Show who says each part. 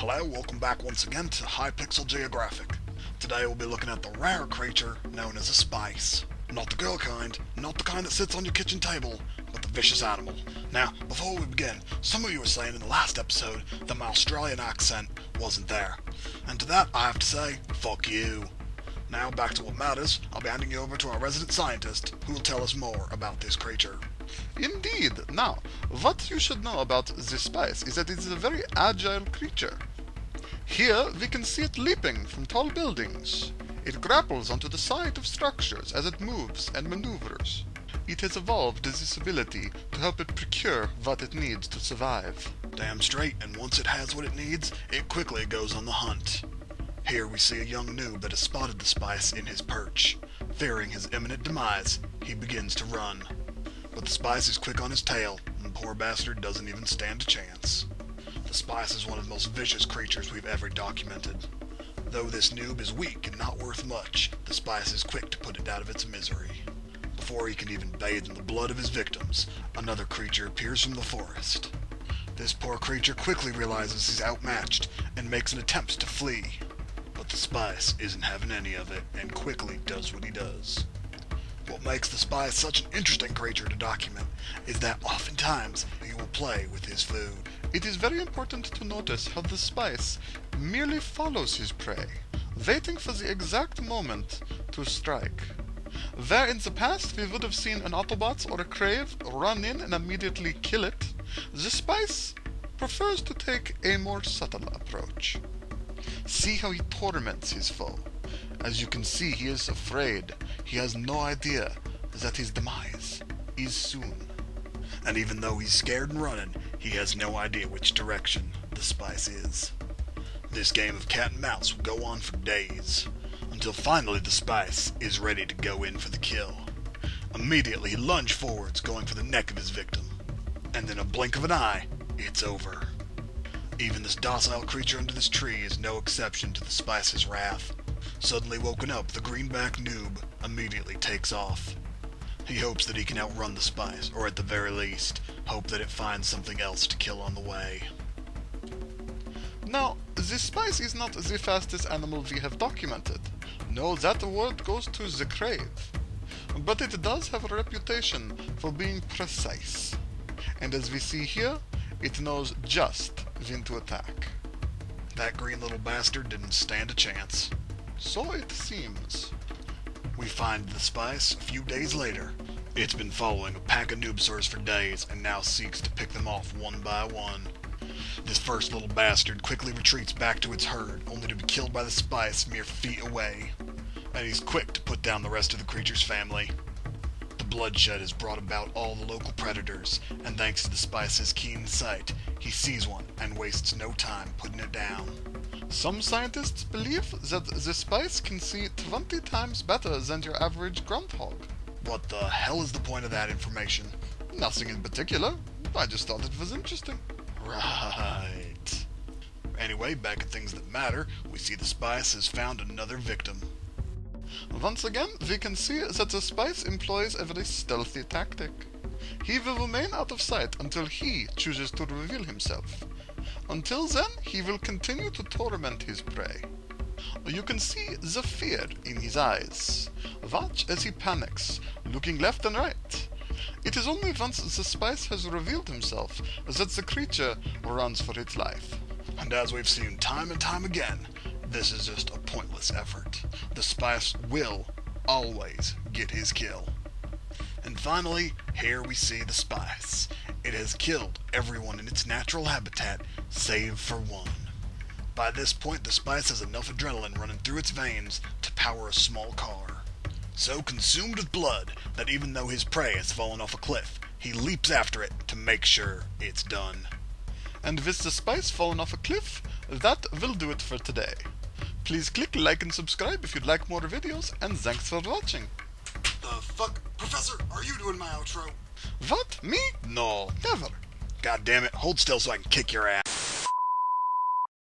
Speaker 1: Hello, welcome back once again to Hypixel Geographic. Today we'll be looking at the rare creature known as a spice. Not the girl kind, not the kind that sits on your kitchen table, but the vicious animal. Now, before we begin, some of you were saying in the last episode that my Australian accent wasn't there. And to that I have to say, fuck you. Now back to what matters, I'll be handing you over to our resident scientist, who will tell us more about this creature.
Speaker 2: Indeed. Now, what you should know about this spice is that it is a very agile creature. Here we can see it leaping from tall buildings. It grapples onto the side of structures as it moves and maneuvers. It has evolved this ability to help it procure what it needs to survive.
Speaker 1: Damn straight, and once it has what it needs, it quickly goes on the hunt. Here we see a young noob that has spotted the spice in his perch. Fearing his imminent demise, he begins to run. But the spice is quick on his tail, and the poor bastard doesn't even stand a chance. The spice is one of the most vicious creatures we've ever documented. Though this noob is weak and not worth much, the spice is quick to put it out of its misery. Before he can even bathe in the blood of his victims, another creature appears from the forest. This poor creature quickly realizes he's outmatched and makes an attempt to flee. But the spice isn't having any of it and quickly does what he does. What makes the spice such an interesting creature to document is that oftentimes he will play with his food.
Speaker 2: It is very important to notice how the spice merely follows his prey, waiting for the exact moment to strike. Where in the past we would have seen an Autobots or a Crave run in and immediately kill it, the spice prefers to take a more subtle approach. See how he torments his foe. As you can see, he is afraid. He has no idea that his demise is soon. And even though he's scared and running, he has no idea which direction the spice is. This game of cat and mouse will go on for days, until finally the spice is ready to go in for the kill. Immediately he lunges forwards, going for the neck of his victim. And in a blink of an eye, it's over. Even this docile creature under this tree is no exception to the spice's wrath. Suddenly woken up, the greenback noob immediately takes off. He hopes that he can outrun the spice, or at the very least, hope that it finds something else to kill on the way. Now, the spice is not the fastest animal we have documented. No, that award goes to the Crave. But it does have a reputation for being precise. And as we see here, it knows just when to attack.
Speaker 1: That green little bastard didn't stand a chance.
Speaker 2: So it seems.
Speaker 1: We find the spice a few days later. It's been following a pack of noobsaurs for days and now seeks to pick them off one by one. This first little bastard quickly retreats back to its herd, only to be killed by the spice mere feet away. And he's quick to put down the rest of the creature's family. The bloodshed has brought about all the local predators, and thanks to the spice's keen sight, he sees one and wastes no time putting it down.
Speaker 2: Some scientists believe that the spice can see 20 times better than your average groundhog.
Speaker 1: What the hell is the point of that information?
Speaker 2: Nothing in particular. I just thought it was interesting.
Speaker 1: Right. Anyway, back at things that matter, we see the spice has found another victim.
Speaker 2: Once again, we can see that the spice employs a very stealthy tactic. He will remain out of sight until he chooses to reveal himself. Until then, he will continue to torment his prey. You can see the fear in his eyes. Watch as he panics, looking left and right. It is only once the spice has revealed himself that the creature runs for its life.
Speaker 1: And as we've seen time and time again, this is just a pointless effort. The spice will always get his kill. And finally, here we see the spice. It has killed everyone in its natural habitat, save for one. By this point, the spice has enough adrenaline running through its veins to power a small car. So consumed with blood that even though his prey has fallen off a cliff, he leaps after it to make sure it's done.
Speaker 2: And with the spice fallen off a cliff, that will do it for today. Please click like and subscribe if you'd like more videos, and thanks for watching.
Speaker 1: The fuck? Professor, are you doing my outro?
Speaker 2: What? Me? No, never.
Speaker 1: God damn it, hold still so I can kick your ass.